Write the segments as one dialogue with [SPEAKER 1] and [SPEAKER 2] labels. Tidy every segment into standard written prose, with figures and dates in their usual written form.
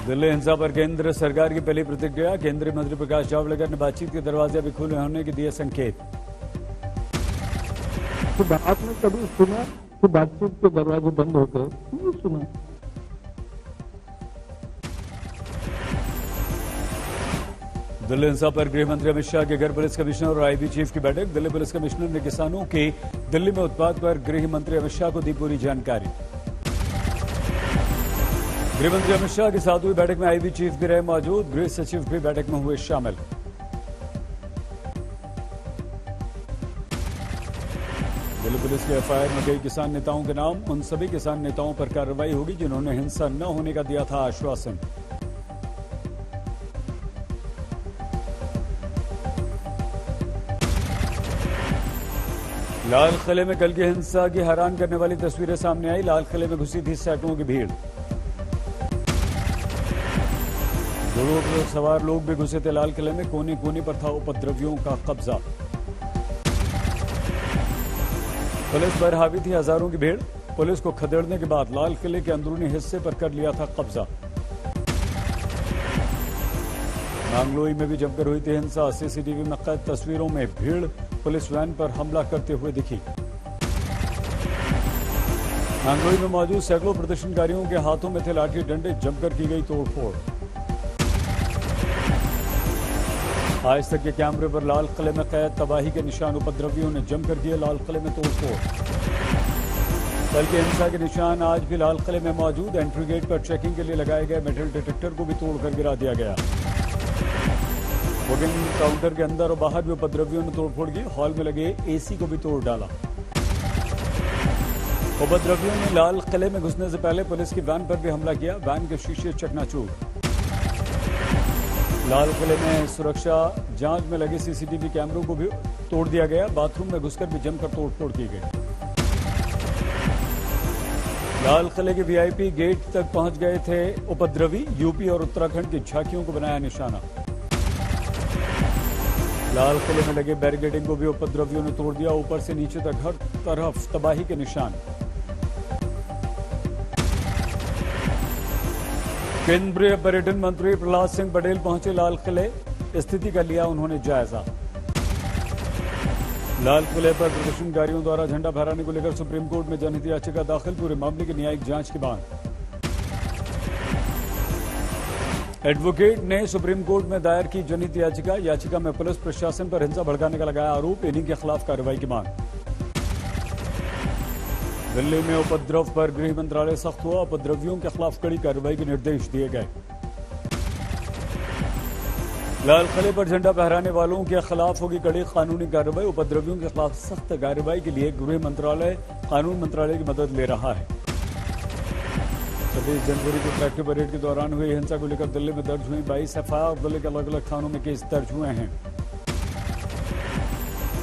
[SPEAKER 1] दिल्ली हिंसा पर केंद्र सरकार की पहली प्रतिक्रिया। केंद्रीय मंत्री प्रकाश जावड़ेकर ने बातचीत के दरवाजे अभी खुले होने के दिए संकेत।
[SPEAKER 2] तो आपने कभी सुना कि बातचीत के दरवाजे बंद होते हैं? नहीं सुना।
[SPEAKER 1] दिल्ली हिंसा पर गृह मंत्री अमित शाह के घर पुलिस कमिश्नर और आईबी चीफ की बैठक। दिल्ली पुलिस कमिश्नर ने किसानों के दिल्ली में उत्पाद पर गृह मंत्री अमित शाह को दी पूरी जानकारी। गृह मंत्री अमित शाह के साथ हुई बैठक में आईबी चीफ भी रहे मौजूद। गृह सचिव भी बैठक में हुए शामिल। दिल्ली पुलिस के एफआईआर में कई किसान नेताओं के नाम। उन सभी किसान नेताओं पर कार्रवाई होगी जिन्होंने हिंसा न होने का दिया था आश्वासन। लाल किले में कल की हिंसा की हैरान करने वाली तस्वीरें सामने आई। लाल किले में घुसी थी सैकड़ों की भीड़। घोड़ों पर सवार लोग भी घुसे थे लाल किले में। कोने कोने पर था उपद्रवियों का कब्जा। पुलिस पर हावी थी हजारों की भीड़। पुलिस को खदेड़ने के बाद लाल किले के अंदरूनी हिस्से पर कर लिया था कब्जा। नांगलोई में भी जमकर हुई थी हिंसा। सीसीटीवी में कैद तस्वीरों में भीड़ पुलिस वैन पर हमला करते हुए दिखी। नांगलोई में मौजूद सैकड़ों प्रदर्शनकारियों के हाथों में थे लाठी डंडे। जमकर की गई तोड़फोड़। आज तक के कैमरे पर लाल किले में कैद तबाही के निशान। उपद्रवियों ने जमकर किए लाल किले में तोड़फोड़। कल के हिंसा के निशान आज भी लाल किले में मौजूद। एंट्री गेट पर चेकिंग के लिए लगाए गए मेटल डिटेक्टर को भी तोड़कर गिरा दिया गया। बुकिंग काउंटर के अंदर और बाहर भी उपद्रवियों ने तोड़फोड़ की। हॉल में लगे एसी को भी तोड़ डाला। उपद्रवियों ने लाल किले में घुसने से पहले पुलिस की वैन पर भी हमला किया। वैन के शीशे चकनाचूर। लाल किले में सुरक्षा जांच में लगे सीसीटीवी कैमरों को भी तोड़ दिया गया। बाथरूम में घुसकर भी जमकर तोड़फोड़ की गई। लाल किले के वीआईपी गेट तक पहुंच गए थे उपद्रवी। यूपी और उत्तराखंड की झांकियों को बनाया निशाना। लाल किले में लगे बैरिकेडिंग को भी उपद्रवियों ने तोड़ दिया। ऊपर से नीचे तक हर तरफ तबाही के निशान। केंद्रीय पर्यटन मंत्री प्रहलाद सिंह पटेल पहुंचे लाल किले। स्थिति का लिया उन्होंने जायजा। लाल किले पर प्रदर्शनकारियों द्वारा झंडा फहराने को लेकर सुप्रीम कोर्ट में जनहित याचिका दाखिल। पूरे मामले की न्यायिक जांच की मांग। एडवोकेट ने सुप्रीम कोर्ट में दायर की जनहित याचिका। याचिका में पुलिस प्रशासन पर हिंसा भड़काने का लगाया आरोप। इन्हीं के खिलाफ कार्रवाई की मांग। दिल्ली में उपद्रव पर गृह मंत्रालय सख्त हुआ। उपद्रवियों के खिलाफ कड़ी कार्रवाई के निर्देश दिए गए। लाल किले पर झंडा फहराने वालों के खिलाफ होगी कड़ी कानूनी कार्रवाई। उपद्रवियों के खिलाफ सख्त कार्रवाई के लिए गृह मंत्रालय कानून मंत्रालय की मदद ले रहा है। 26 जनवरी को ट्रैक्टर परेड के दौरान हुई हिंसा को लेकर दिल्ली में दर्ज हुई 22 एफआईआर। दिल्ली के अलग अलग थानों में केस दर्ज हुए हैं।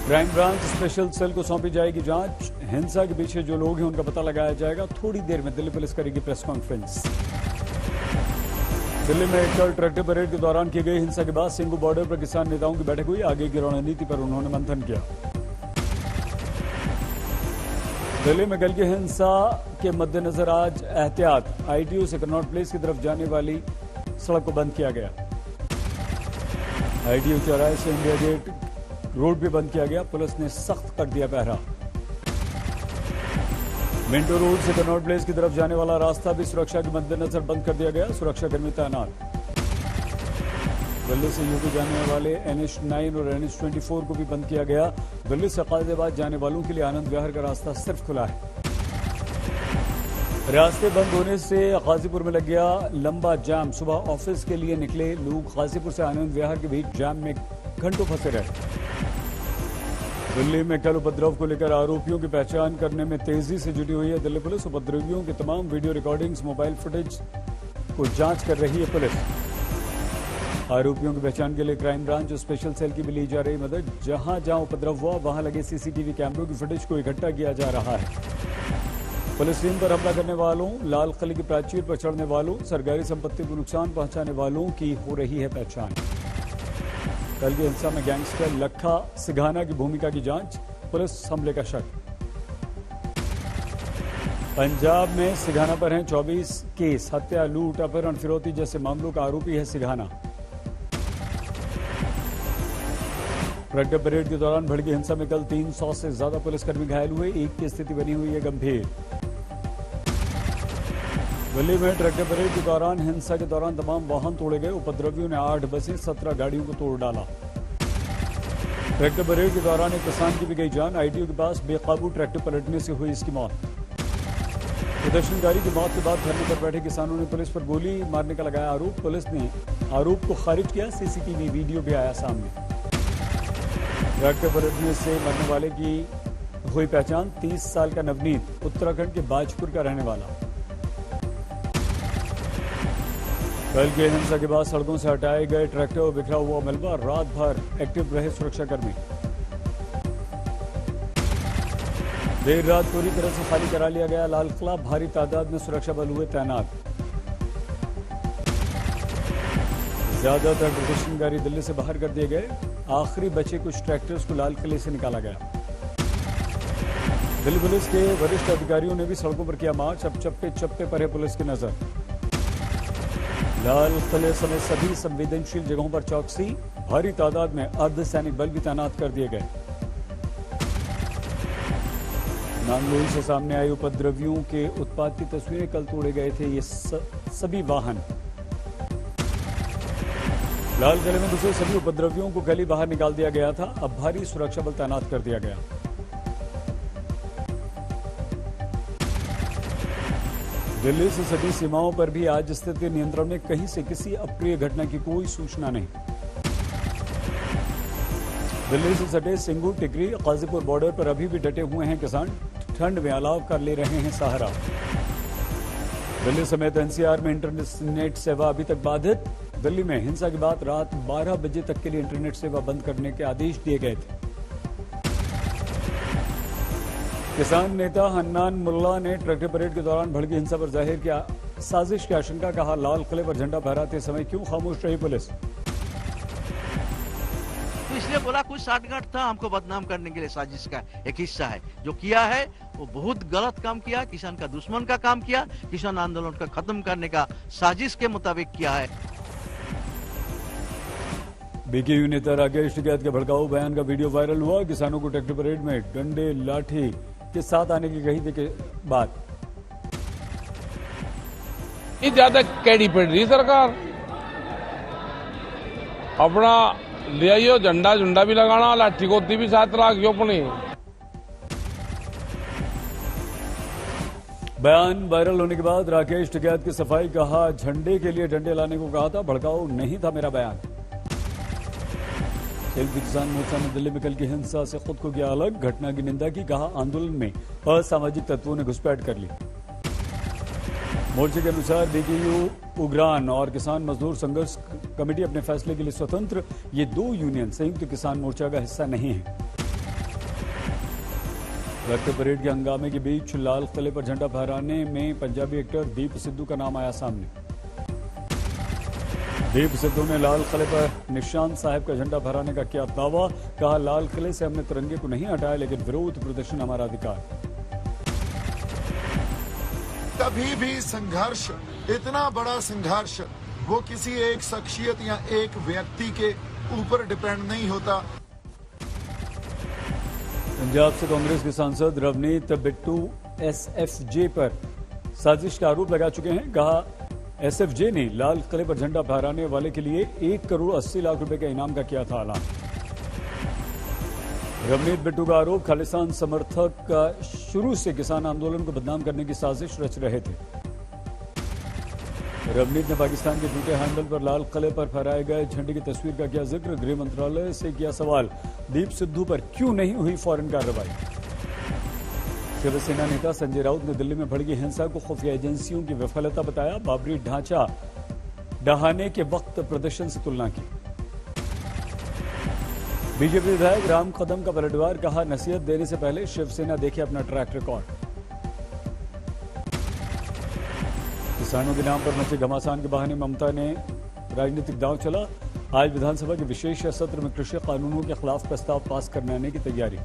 [SPEAKER 1] क्राइम ब्रांच स्पेशल सेल को सौंपी जाएगी जांच। हिंसा के पीछे जो लोग हैं उनका पता लगाया जाएगा। थोड़ी देर में दिल्ली पुलिस करेगी प्रेस कॉन्फ्रेंस। दिल्ली में कल ट्रैक्टर परेड के दौरान की गई हिंसा के बाद सिंगू बॉर्डर पर किसान नेताओं की बैठक हुई। आगे की रणनीति पर उन्होंने मंथन किया। दिल्ली में कल की हिंसा के मद्देनजर आज एहतियात। आईटीओ से कनॉट प्लेस की तरफ जाने वाली सड़क को बंद किया गया। आईटीओ चौराहे से इंडिया गेट रोड भी बंद किया गया। पुलिस ने सख्त कर दिया पहरा। मिंटो रोड से कनॉट प्लेस की तरफ जाने वाला रास्ता भी सुरक्षा के मद्देनजर बंद कर दिया गया। सुरक्षाकर्मी तैनात। दिल्ली से यूपी जाने वाले NH9 और NH24 को भी बंद किया गया। दिल्ली से गाजियाबाद जाने वालों के लिए आनंद विहार का रास्ता सिर्फ खुला है। रास्ते बंद होने से गाजीपुर में लग गया लंबा जाम। सुबह ऑफिस के लिए निकले लोग गाजीपुर से आनंद विहार के बीच जाम में घंटों फंसे रहे। दिल्ली में कल उपद्रव को लेकर आरोपियों की पहचान करने में तेजी से जुटी हुई है दिल्ली पुलिस। उपद्रवियों की तमाम वीडियो रिकॉर्डिंग्स, मोबाइल फुटेज को जांच कर रही है पुलिस। आरोपियों की पहचान के लिए क्राइम ब्रांच और स्पेशल सेल की भी ली जा रही मदद। जहां जहां उपद्रव हुआ वहां लगे सीसीटीवी कैमरों की फुटेज को इकट्ठा किया जा रहा है। पुलिस टीम पर हमला करने वालों, लाल किले की प्राचीर पर चढ़ने वालों, सरकारी संपत्ति को नुकसान पहुंचाने वालों की हो रही है पहचान। कल की हिंसा में गैंगस्टर लखा सिघाना की भूमिका की जांच। पुलिस हमले का शक। पंजाब में सिघाना पर हैं 24 केस। हत्या, लूट, अपहरण, फिरौती जैसे मामलों का आरोपी है सिघाना। ट्रैक्टर परेड के दौरान भड़की हिंसा में कल 300 से ज्यादा पुलिसकर्मी घायल हुए। एक की स्थिति बनी हुई है गंभीर। दिल्ली में ट्रैक्टर परेड के दौरान हिंसा के दौरान तमाम वाहन तोड़े गए। उपद्रवियों ने 8 बसें 17 गाड़ियों को तोड़ डाला। ट्रैक्टर परेड के दौरान एक किसान की भी गई जान। आईटीओ के पास बेकाबू ट्रैक्टर पलटने से हुई इसकी मौत। प्रदर्शनकारी की मौत के बाद धरने पर बैठे किसानों ने पुलिस पर गोली मारने का लगाया आरोप। पुलिस ने आरोप को खारिज किया। सीसीटीवी वीडियो भी आया सामने। ट्रैक्टर पलटने से मरने वाले की हुई पहचान। 30 साल का नवनीत, उत्तराखंड के बाजपुर का रहने वाला। कल के हिंसा के बाद सड़कों से हटाए गए ट्रैक्टर और बिखरा हुआ मलबा। रात भर एक्टिव रहे सुरक्षाकर्मी। देर रात पूरी तरह से खाली करा लिया गया लाल किला। भारी तादाद में सुरक्षा बल हुए तैनात। ज्यादातर प्रदर्शनकारी दिल्ली से बाहर कर दिए गए। आखिरी बचे कुछ ट्रैक्टर्स को लाल किले से निकाला गया। दिल्ली पुलिस के वरिष्ठ अधिकारियों ने भी सड़कों पर किया मार्च। अब चप्पे चप्पे पर है पुलिस की नजर। लाल किले समेत सभी संवेदनशील जगहों पर चौकसी। भारी तादाद में अर्धसैनिक बल भी तैनात कर दिए गए। नांगलोई से सामने आई उपद्रवियों के उत्पात की तस्वीरें। कल तोड़े गए थे ये सभी वाहन। लाल किले में घुसे सभी उपद्रवियों को गली बाहर निकाल दिया गया था। अब भारी सुरक्षा बल तैनात कर दिया गया। दिल्ली से सटी सीमाओं पर भी आज स्थिति नियंत्रण में। कहीं से किसी अप्रिय घटना की कोई सूचना नहीं। दिल्ली से सटे सिंगू, टिकरी, गाजीपुर बॉर्डर पर अभी भी डटे हुए हैं किसान। ठंड में अलाव कर ले रहे हैं सहारा। दिल्ली समेत एनसीआर में इंटरनेट सेवा अभी तक बाधित। दिल्ली में हिंसा के बाद रात 12 बजे तक के लिए इंटरनेट सेवा बंद करने के आदेश दिए गए थे। किसान नेता हन्नान मुल्ला ने ट्रैक्टर परेड के दौरान भड़की हिंसा पर जाहिर किया साजिश की आशंका। कहा, लाल किले पर झंडा फहराते समय क्यों खामोश रही पुलिस।
[SPEAKER 3] तो इसलिए बोला कुछ साठगांठ था, हमको बदनाम करने के लिए साजिश का एक हिस्सा है। जो किया है वो बहुत गलत काम किया। किसान का दुश्मन का काम किया। किसान आंदोलन का खत्म करने का साजिश के मुताबिक किया है।
[SPEAKER 1] बीकेयू नेता राकेश टिकैत के भड़काऊ बयान का वीडियो वायरल हुआ। किसानों को ट्रैक्टर परेड में डंडे लाठी के साथ आने की कही थी बात।
[SPEAKER 4] ज्यादा कैडी पड़ रही सरकार। अपना ले आइयो झंडा झुंडा भी लगाना, लाठी गोती भी साथ रखियो अपनी।
[SPEAKER 1] बयान वायरल होने के बाद राकेश टिकैत की सफाई। कहा, झंडे के लिए डंडे लाने को कहा था, भड़काऊ नहीं था मेरा बयान। संयुक्त किसान मोर्चा ने दिल्ली में कल की हिंसा से खुद को किया अलग। घटना की निंदा की। कहा, आंदोलन में असामाजिक तत्वों ने घुसपैठ कर ली। मोर्चे के अनुसार बीकेयू, उग्रान और किसान मजदूर संघर्ष कमेटी अपने फैसले के लिए स्वतंत्र। ये दो यूनियन संयुक्त किसान मोर्चा का हिस्सा नहीं है। ट्रैक्टर परेड के हंगामे के बीच लाल किले पर झंडा फहराने में पंजाबी एक्टर दीप सिद्धू का नाम आया सामने। दीप सिद्धू ने लाल किले पर निशान साहब का झंडा फहराने का किया दावा। कहा, लाल किले से हमने तिरंगे को नहीं हटाया, लेकिन विरोध प्रदर्शन हमारा अधिकार।
[SPEAKER 5] कभी भी संघर्ष, इतना बड़ा संघर्ष, वो किसी एक शख्सियत या एक व्यक्ति के ऊपर डिपेंड नहीं होता।
[SPEAKER 1] पंजाब से कांग्रेस के सांसद रवनीत बिट्टू एसएफजे पर साजिश का आरोप लगा चुके हैं। कहा, एसएफजे ने लाल किले पर झंडा फहराने वाले के लिए 1 करोड़ 80 लाख रुपए के इनाम का किया था ऐलान। रवनीत बिट्टू का आरोप, खालिस्तान समर्थक शुरू से किसान आंदोलन को बदनाम करने की साजिश रच रहे थे। रवनीत ने पाकिस्तान के ट्विटर हैंडल पर लाल किले पर फहराए गए झंडे की तस्वीर का किया जिक्र। गृह मंत्रालय से किया सवाल, दीप सिद्धू पर क्यों नहीं हुई फौरन कार्रवाई। शिवसेना नेता संजय राउत ने दिल्ली में भड़की हिंसा को खुफिया एजेंसियों की विफलता बताया। बाबरी ढांचा ढहाने के वक्त प्रदर्शन से तुलना की। बीजेपी विधायक राम कदम का पलटवार। कहा, नसीहत देने से पहले शिवसेना देखे अपना ट्रैक रिकॉर्ड। किसानों के नाम पर मचे घमासान के बहाने ममता ने राजनीतिक दांव चला। आज विधानसभा के विशेष सत्र में कृषि कानूनों के खिलाफ प्रस्ताव पास करने आने की तैयारी।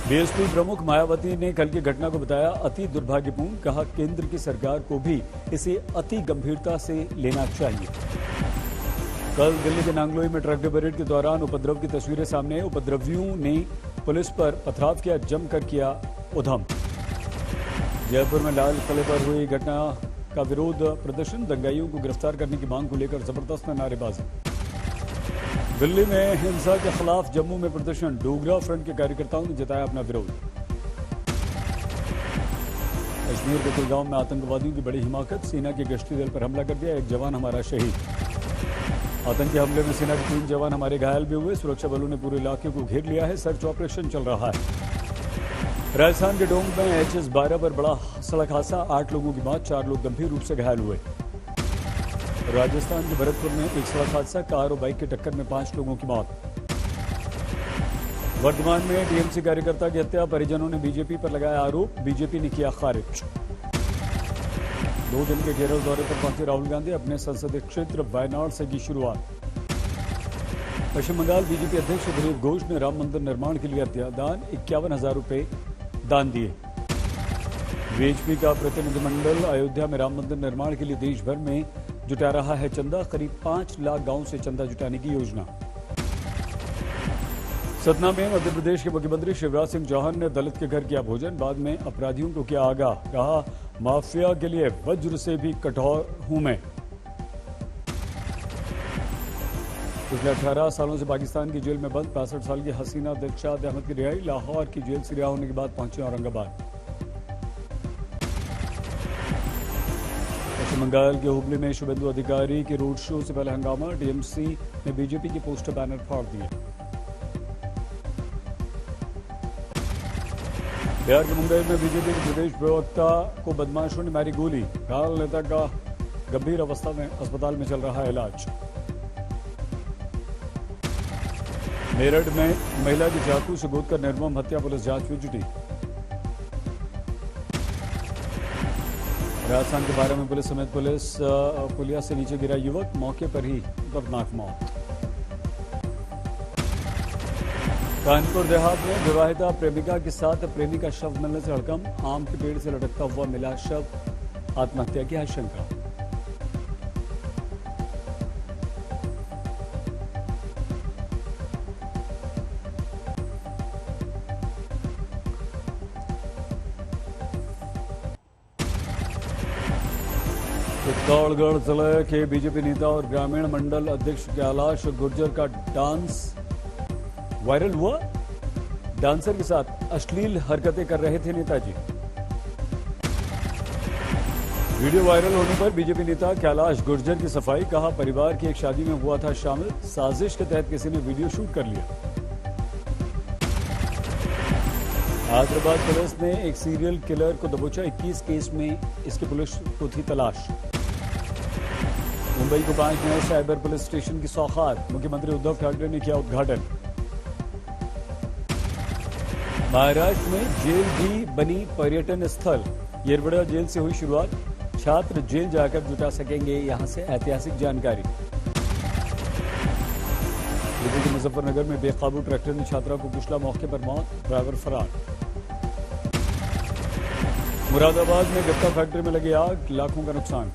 [SPEAKER 1] बीएसपी प्रमुख मायावती ने कल की घटना को बताया अति दुर्भाग्यपूर्ण। कहा केंद्र की सरकार को भी इसे अति गंभीरता से लेना चाहिए। कल दिल्ली के नांगलोई में ट्रक परेड के दौरान उपद्रव की तस्वीरें सामने। उपद्रवियों ने पुलिस पर पथराव किया, जमकर किया उधम। जयपुर में लाल किले पर हुई घटना का विरोध प्रदर्शन। दंगाइयों को गिरफ्तार करने की मांग को लेकर जबरदस्त नारेबाजी। दिल्ली में हिंसा के खिलाफ जम्मू में प्रदर्शन। डोगरा फ्रंट के कार्यकर्ताओं ने जताया अपना विरोध। कश्मीर के कुलगांव में आतंकवादियों की बड़ी हिमाकत। सेना के गश्ती दल पर हमला कर दिया, एक जवान हमारा शहीद। आतंकी हमले में सेना के 3 जवान हमारे घायल भी हुए। सुरक्षा बलों ने पूरे इलाके को घेर लिया है, सर्च ऑपरेशन चल रहा है। राजस्थान के डोंग में HS-12 पर बड़ा सड़क हादसा, 8 लोगों की मौत, 4 लोग गंभीर रूप से घायल हुए। राजस्थान के भरतपुर में एक सड़क हादसा, कार और बाइक की टक्कर में 5 लोगों की मौत। वर्धमान में टीएमसी कार्यकर्ता की हत्या, परिजनों ने बीजेपी पर लगाया आरोप, बीजेपी ने किया खारिज। 2 दिन के केरल दौरे पर पहुंचे राहुल गांधी, अपने संसदीय क्षेत्र वायनाड से की शुरुआत। पश्चिम बंगाल बीजेपी अध्यक्ष दिलीप घोष ने राम मंदिर निर्माण के लिए दान 51,000 रुपए दान दिए। बीएचपी का प्रतिनिधिमंडल अयोध्या में राम मंदिर निर्माण के लिए देश भर में जुटा रहा है चंदा। करीब 5 लाख गांवों से चंदा जुटाने की योजना। सतना में मध्य प्रदेश के मुख्यमंत्री शिवराज सिंह चौहान ने दलित के घर किया भोजन, बाद में अपराधियों को किया आगाह। कहा माफिया के लिए वज्र से भी कठोर हूं मैं। पिछले 18 सालों से पाकिस्तान की जेल में बंद 65 साल की हसीना दिलशाद अहमद की रिहाई। लाहौर की जेल से रिहा होने के बाद पहुंचे औरंगाबाद। पश्चिम बंगाल के हुबली में शुभेंदु अधिकारी के रोड शो से पहले हंगामा। टीएमसी ने बीजेपी के पोस्टर बैनर फाड़ दिए। बिहार के मुंबई में बीजेपी के प्रदेश प्रवक्ता को बदमाशों ने मारी गोली। घायल नेता का गंभीर अवस्था में अस्पताल में चल रहा है इलाज। मेरठ में महिला की चाकू से गोदकर निर्मम हत्या, पुलिस जांच में जुटी। राजस्थान के बारे में पुलिस समेत पुलिया से नीचे गिरा युवक, मौके पर ही दर्दनाक मौत। कानपुर देहात में विवाहिता प्रेमिका के साथ प्रेमी का शव मिलने से हड़कंप। आम के पेड़ से लटकता हुआ मिला शव, आत्महत्या की आशंका। चित्तौड़गढ़ जिले के बीजेपी नेता और ग्रामीण मंडल अध्यक्ष कैलाश गुर्जर का डांस वायरल हुआ। डांसर के साथ अश्लील हरकतें कर रहे थे नेताजी। वीडियो वायरल होने पर बीजेपी नेता कैलाश गुर्जर की सफाई। कहा परिवार की एक शादी में हुआ था शामिल, साजिश के तहत किसी ने वीडियो शूट कर लिया। हैदराबाद पुलिस ने एक सीरियल किलर को दबोचा। 21 केस में इसकी पुलिस को थी तलाश। मुंबई को 5 नए साइबर पुलिस स्टेशन की सौगात, मुख्यमंत्री उद्धव ठाकरे ने किया उद्घाटन। महाराष्ट्र में जेल भी बनी पर्यटन स्थल, येरवड़ा जेल से हुई शुरुआत। छात्र जेल जाकर जुटा सकेंगे यहां से ऐतिहासिक जानकारी। यूपी के मुजफ्फरनगर में बेकाबू ट्रैक्टर ने छात्रा को कुचला, मौके पर मौत, ड्राइवर फरार। मुरादाबाद में गत्ता फैक्ट्री में लगी आग, लाखों का नुकसान।